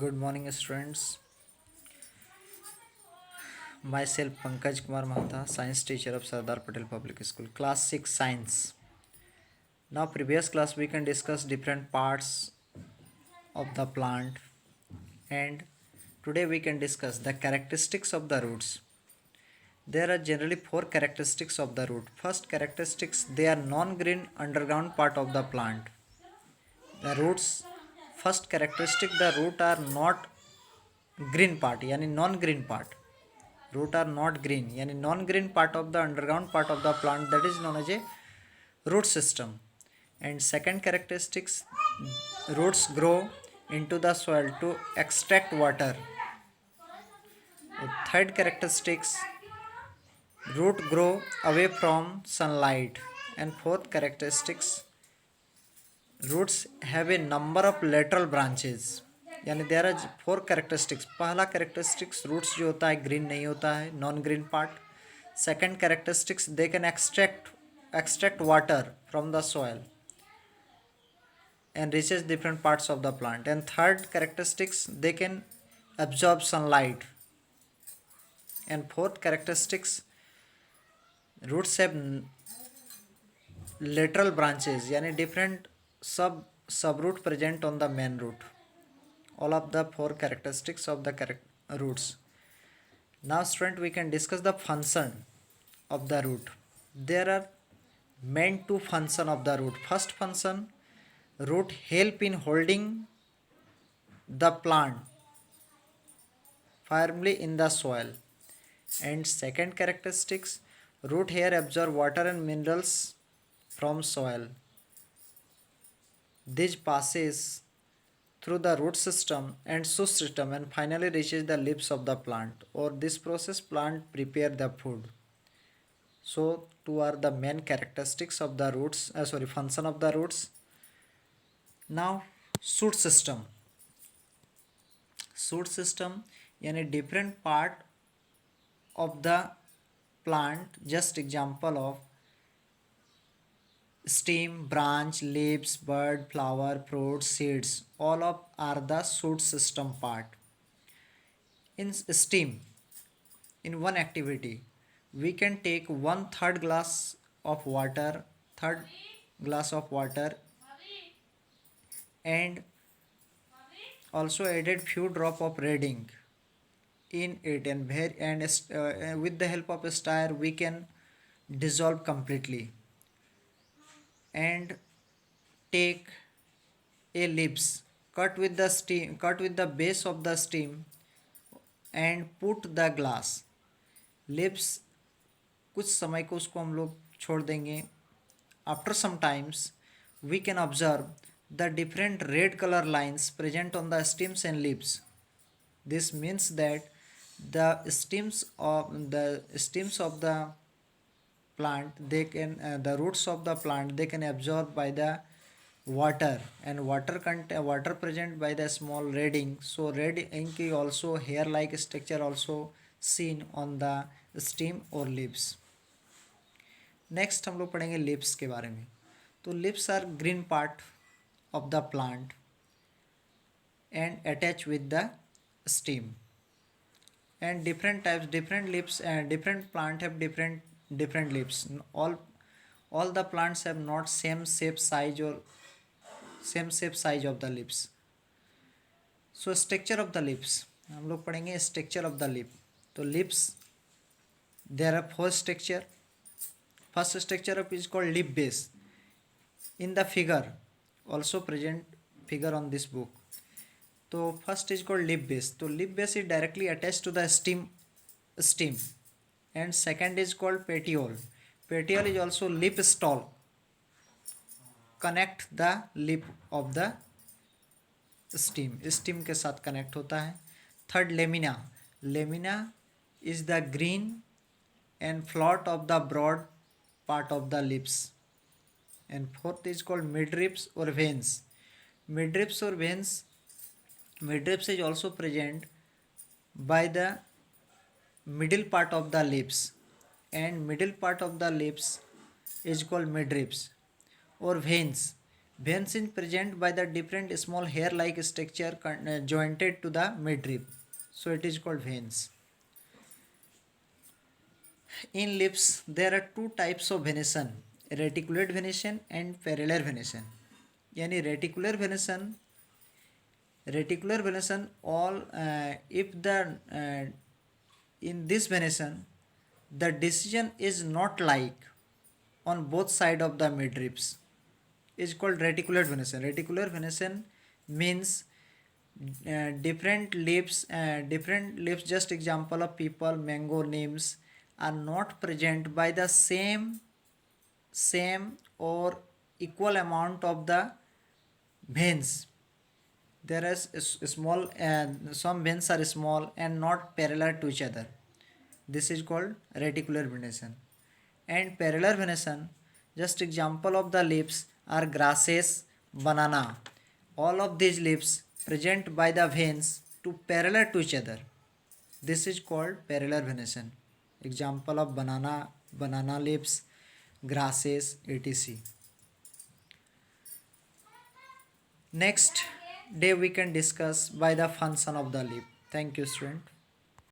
Good morning, students. Myself Pankaj Kumar Mahata, Science teacher of Sardar Patel Public School, Class 6 Science. Now, previous class we can discuss different parts of the plant, and today we can discuss the characteristics of the roots. There are generally four characteristics of the root. First characteristics, they are non-green underground part of the plant. The roots, first characteristic, the root are not green part, yani non-green part. Root are not green, yani non-green part of the underground part of the plant, that is known as a root system. And second characteristics, roots grow into the soil to extract water. Third characteristics, root grow away from sunlight. And fourth characteristics, roots have a number of lateral branches. यानी there are four characteristics. पहला characteristics roots जो होता है green नहीं होता है, non green part. Second characteristics, they can extract water from the soil and reaches different parts of the plant. And third characteristics, they can absorb sunlight. And fourth characteristics, roots have lateral branches, yani different subroot present on the main root. All of the four characteristics of the roots. Now student, we can discuss the function of the root. There are main two function of the root. First function, root help in holding the plant firmly in the soil. And second characteristics, root here absorb water and minerals from soil. This passes through the root system and shoot system and finally reaches the leaves of the plant. Or this process plant prepare the food. So two are the main characteristics of the roots, function of the roots. Now shoot system. Shoot system यानी different part of the plant, just example of stem, branch, leaves, bud, flower, fruit, seeds, all of are the shoot system part. In stem, in one activity, we can take third glass of water and also added few drop of red ink in it, and with the help of a stir we can dissolve completely. And take a leaves, cut with the base of the stem and put the glass. Leaves कुछ समय को उसको हम लोग छोड़ देंगे. After some times we can observe the different red color lines present on the stems and leaves. This means that the stems of the plant, they can the roots of the plant, they can absorb by the water, and water present by the small red ink. So red ink is also hair like structure also seen on the stem or leaves. Next हम लोग पढ़ेंगे leaves के बारे में. तो leaves are green part of the plant and attach with the stem. And different types, different leaves, and different plant have different leaves. All the plants have not same shape size of the leaves. So structure of the leaves, हम लोग पढ़ेंगे structure of the leaf. तो leaves, there are four structure. First structure of is called leaf base. In the figure, also present figure on this book. तो first is called leaf base. तो leaf base is directly attach to the stem. And second is called petiole. Petiole is also leaf stalk, connect the leaf of the stem के साथ connect होता है. Third lamina. Lamina is the green and flat of the broad part of the leaves. And fourth is called midribs और veins. Midribs और veins, midribs is also present by the middle part of the lips, and middle part of the lips is called midribs or veins. Veins is present by the different small hair-like structure jointed to the midrib. So it is called veins. In lips, there are two types of venation: reticulate venation and parallel venation. यानी reticular venation all if the in this venation the decision is not like on both side of the midribs is called reticular venation. Reticular venation means different lips, just example of people, mango, names, are not present by the same or equal amount of the veins. There is small, some veins are small and not parallel to each other. This is called reticular venation. And parallel venation, just example of the lips are grasses, banana. All of these lips present by the veins to parallel to each other. This is called parallel venation. Example of banana lips, grasses, etc. Next day we can discuss by the function of the lip. Thank you, student.